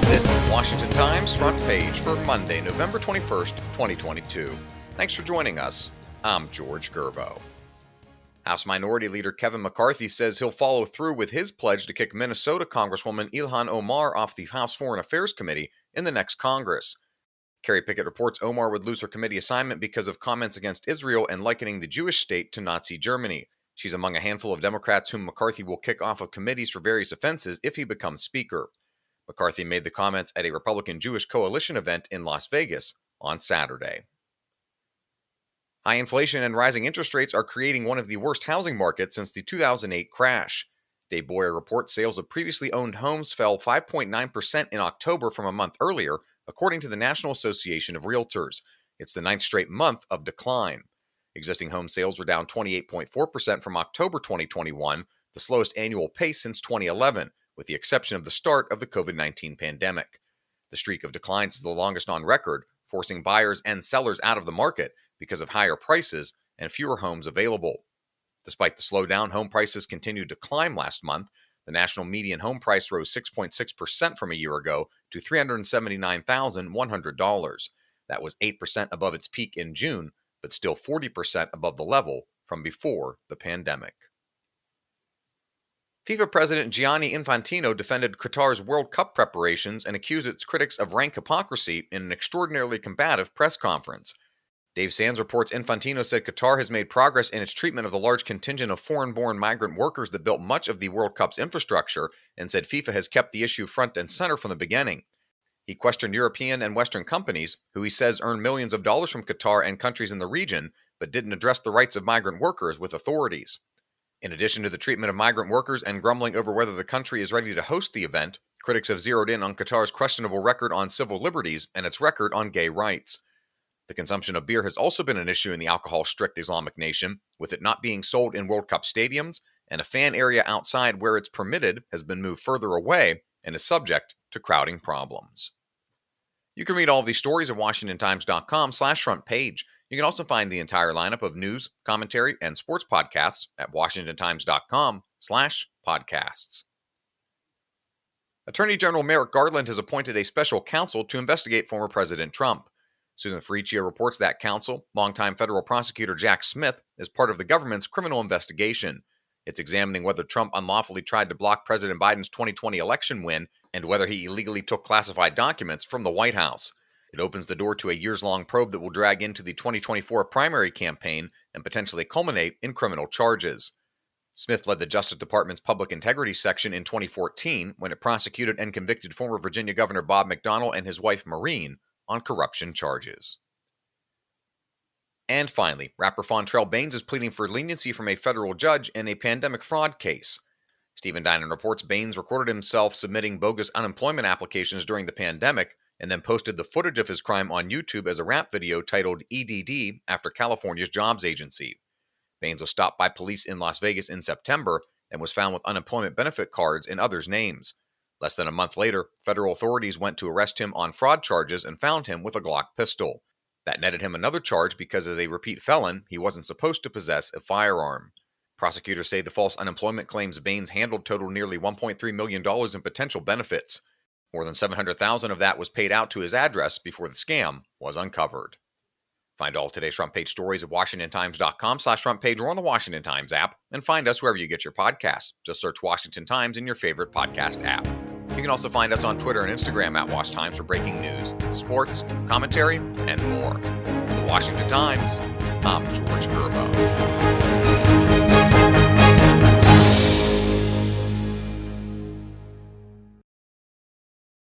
This is Washington Times Front Page for Monday, November 21st, 2022. Thanks for joining us. I'm George Gerbo. House Minority Leader Kevin McCarthy says he'll follow through with his pledge to kick Minnesota Congresswoman Ilhan Omar off the House Foreign Affairs Committee in the next Congress. Kerry Pickett reports Omar would lose her committee assignment because of comments against Israel and likening the Jewish state to Nazi Germany. She's among a handful of Democrats whom McCarthy will kick off of committees for various offenses if he becomes Speaker. McCarthy made the comments at a Republican Jewish Coalition event in Las Vegas on Saturday. High inflation and rising interest rates are creating one of the worst housing markets since the 2008 crash. Dave Boyer reports sales of previously owned homes fell 5.9% in October from a month earlier, according to the National Association of Realtors. It's the ninth straight month of decline. Existing home sales were down 28.4% from October 2021, the slowest annual pace since 2011, with the exception of the start of the COVID-19 pandemic. The streak of declines is the longest on record, forcing buyers and sellers out of the market because of higher prices and fewer homes available. Despite the slowdown, home prices continued to climb last month. The national median home price rose 6.6% from a year ago to $379,100. That was 8% above its peak in June, but still 40% above the level from before the pandemic. FIFA President Gianni Infantino defended Qatar's World Cup preparations and accused its critics of rank hypocrisy in an extraordinarily combative press conference. Dave Sands reports Infantino said Qatar has made progress in its treatment of the large contingent of foreign-born migrant workers that built much of the World Cup's infrastructure, and said FIFA has kept the issue front and center from the beginning. He questioned European and Western companies, who he says earn millions of dollars from Qatar and countries in the region, but didn't address the rights of migrant workers with authorities. In addition to the treatment of migrant workers and grumbling over whether the country is ready to host the event, critics have zeroed in on Qatar's questionable record on civil liberties and its record on gay rights. The consumption of beer has also been an issue in the alcohol-strict Islamic nation, with it not being sold in World Cup stadiums, and a fan area outside where it's permitted has been moved further away and is subject to crowding problems. You can read all of these stories at WashingtonTimes.com/front page. You can also find the entire lineup of news, commentary, and sports podcasts at WashingtonTimes.com/podcasts. Attorney General Merrick Garland has appointed a special counsel to investigate former President Trump. Susan Ferricchio reports that counsel, longtime federal prosecutor Jack Smith, is part of the government's criminal investigation. It's examining whether Trump unlawfully tried to block President Biden's 2020 election win and whether he illegally took classified documents from the White House. It opens the door to a years-long probe that will drag into the 2024 primary campaign and potentially culminate in criminal charges. Smith led the Justice Department's Public Integrity Section in 2014 when it prosecuted and convicted former Virginia Governor Bob McDonnell and his wife Maureen on corruption charges. And finally, rapper Fontrell Baines is pleading for leniency from a federal judge in a pandemic fraud case. Stephen Dinan reports Baines recorded himself submitting bogus unemployment applications during the pandemic and then posted the footage of his crime on YouTube as a rap video titled EDD after California's jobs agency. Baines was stopped by police in Las Vegas in September and was found with unemployment benefit cards in others' names. Less than a month later, federal authorities went to arrest him on fraud charges and found him with a Glock pistol. That netted him another charge because as a repeat felon, he wasn't supposed to possess a firearm. Prosecutors say the false unemployment claims Baines handled totaled nearly $1.3 million in potential benefits. More than $700,000 of that was paid out to his address before the scam was uncovered. Find all today's front page stories at WashingtonTimes.com/front page or on the Washington Times app, and find us wherever you get your podcasts. Just search Washington Times in your favorite podcast app. You can also find us on Twitter and Instagram at Wash Times for breaking news, sports, commentary, and more. The Washington Times, I'm George Gerbo.